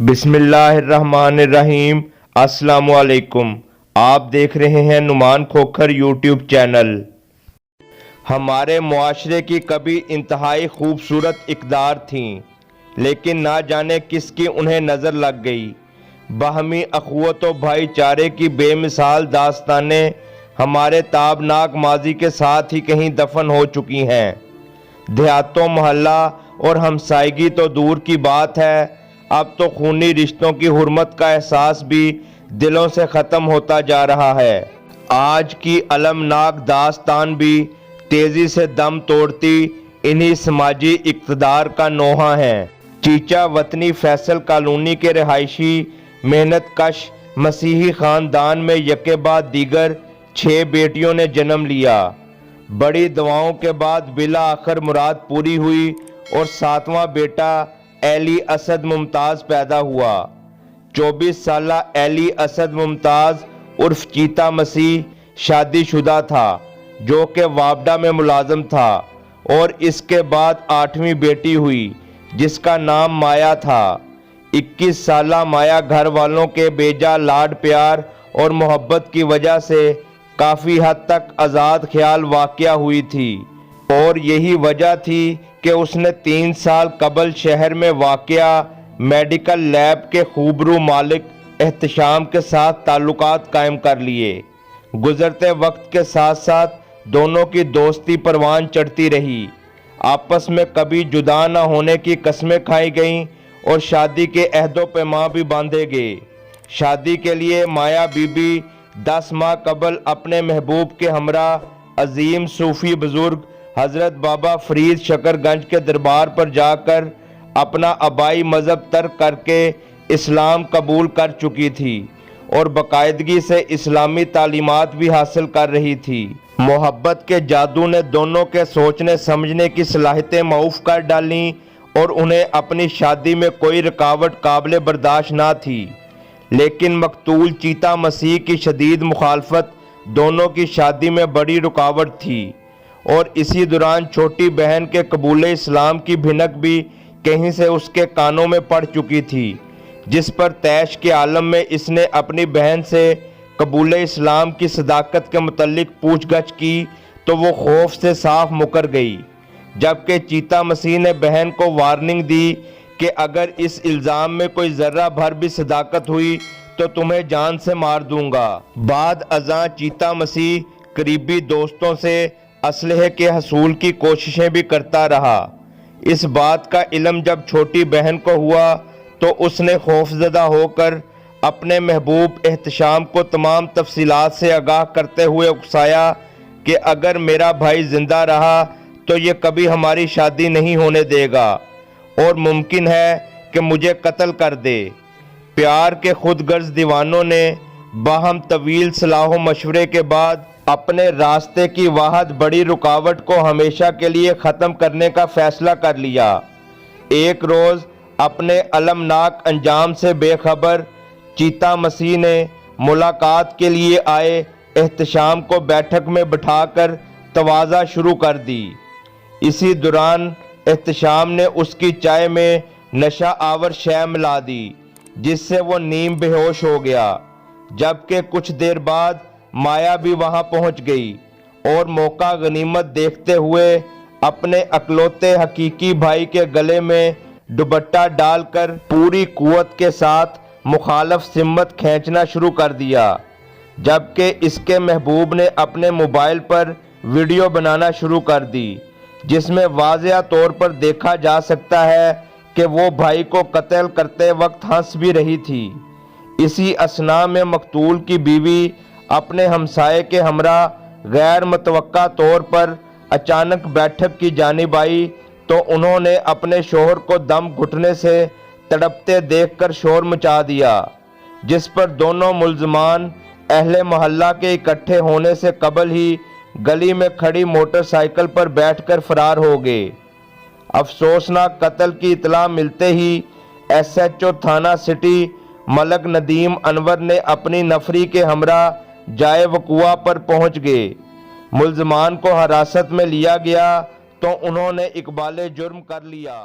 بسم اللہ الرحمن الرحیم۔ السلام علیکم۔ آپ دیکھ رہے ہیں نعمان کھوکھر یوٹیوب چینل۔ ہمارے معاشرے کی کبھی انتہائی خوبصورت اقدار تھیں، لیکن نہ جانے کس کی انہیں نظر لگ گئی۔ باہمی اخوت و بھائی چارے کی بے مثال داستانیں ہمارے تابناک ماضی کے ساتھ ہی کہیں دفن ہو چکی ہیں۔ دیہاتوں، محلہ اور ہمسائیگی تو دور کی بات ہے، اب تو خونی رشتوں کی حرمت کا احساس بھی دلوں سے ختم ہوتا جا رہا ہے۔ آج کی المناک داستان بھی تیزی سے دم توڑتی انہی سماجی اقتدار کا نوحہ ہے۔ چیچا وطنی فیصل کالونی کے رہائشی محنت کش مسیحی خاندان میں یکے بعد دیگر 6 بیٹیوں نے جنم لیا۔ بڑی دعاؤں کے بعد بالآخر مراد پوری ہوئی اور 7واں بیٹا ایلی اسد ممتاز پیدا ہوا۔ 24 سالہ ایلی اسد ممتاز عرف چیتا مسیح شادی شدہ تھا، جو کہ وابڈا میں ملازم تھا، اور اس کے بعد 8ویں بیٹی ہوئی جس کا نام مایا تھا۔ 21 سالہ مایا گھر والوں کے بیجا لاڈ پیار اور محبت کی وجہ سے کافی حد تک آزاد خیال واقع ہوئی تھی، اور یہی وجہ تھی کہ اس نے 3 سال قبل شہر میں واقع میڈیکل لیب کے خوبرو مالک احتشام کے ساتھ تعلقات قائم کر لیے۔ گزرتے وقت کے ساتھ ساتھ دونوں کی دوستی پروان چڑھتی رہی، آپس میں کبھی جدا نہ ہونے کی قسمیں کھائی گئیں اور شادی کے عہد و پیمان بھی باندھے گئے۔ شادی کے لیے مایا بی بی 10 ماہ قبل اپنے محبوب کے ہمراہ عظیم صوفی بزرگ حضرت بابا فرید شکر گنج کے دربار پر جا کر اپنا آبائی مذہب ترک کر کے اسلام قبول کر چکی تھی اور باقاعدگی سے اسلامی تعلیمات بھی حاصل کر رہی تھی۔ محبت کے جادو نے دونوں کے سوچنے سمجھنے کی صلاحیتیں معاف کر ڈالیں اور انہیں اپنی شادی میں کوئی رکاوٹ قابل برداشت نہ تھی، لیکن مقتول چیتا مسیح کی شدید مخالفت دونوں کی شادی میں بڑی رکاوٹ تھی، اور اسی دوران چھوٹی بہن کے قبول اسلام کی بھنک بھی کہیں سے اس کے کانوں میں پڑ چکی تھی، جس پر طیش کے عالم میں اس نے اپنی بہن سے قبول اسلام کی صداقت کے متعلق پوچھ گچھ کی تو وہ خوف سے صاف مکر گئی، جبکہ چیتا مسیح نے بہن کو وارننگ دی کہ اگر اس الزام میں کوئی ذرہ بھر بھی صداقت ہوئی تو تمہیں جان سے مار دوں گا۔ بعد ازاں چیتا مسیح قریبی دوستوں سے اسلحے کے حصول کی کوششیں بھی کرتا رہا۔ اس بات کا علم جب چھوٹی بہن کو ہوا تو اس نے خوفزدہ ہو کر اپنے محبوب احتشام کو تمام تفصیلات سے آگاہ کرتے ہوئے اکسایا کہ اگر میرا بھائی زندہ رہا تو یہ کبھی ہماری شادی نہیں ہونے دے گا اور ممکن ہے کہ مجھے قتل کر دے۔ پیار کے خود غرض دیوانوں نے باہم طویل صلاح و مشورے کے بعد اپنے راستے کی واحد بڑی رکاوٹ کو ہمیشہ کے لیے ختم کرنے کا فیصلہ کر لیا۔ ایک روز اپنے المناک انجام سے بے خبر چیتا مسیح نے ملاقات کے لیے آئے احتشام کو بیٹھک میں بٹھا کر تواضع شروع کر دی۔ اسی دوران احتشام نے اس کی چائے میں نشہ آور شے ملا دی، جس سے وہ نیم بے ہوش ہو گیا، جبکہ کچھ دیر بعد مایا بھی وہاں پہنچ گئی اور موقع غنیمت دیکھتے ہوئے اپنے اکلوتے حقیقی بھائی کے گلے میں دوپٹہ ڈال کر پوری قوت کے ساتھ مخالف سمت کھینچنا شروع کر دیا، جبکہ اس کے محبوب نے اپنے موبائل پر ویڈیو بنانا شروع کر دی، جس میں واضح طور پر دیکھا جا سکتا ہے کہ وہ بھائی کو قتل کرتے وقت ہنس بھی رہی تھی۔ اسی اثناء میں مقتول کی بیوی اپنے ہمسائے کے ہمراہ غیر متوقع طور پر اچانک بیٹھک کی جانب آئی تو انہوں نے اپنے شوہر کو دم گھٹنے سے تڑپتے دیکھ کر شور مچا دیا، جس پر دونوں ملزمان اہل محلہ کے اکٹھے ہونے سے قبل ہی گلی میں کھڑی موٹر سائیکل پر بیٹھ کر فرار ہو گئے۔ افسوسناک قتل کی اطلاع ملتے ہی ایس ایچ او تھانہ سٹی ملک ندیم انور نے اپنی نفری کے ہمراہ جائے وقوع پر پہنچ گئے۔ ملزمان کو حراست میں لیا گیا تو انہوں نے اقبال جرم کر لیا۔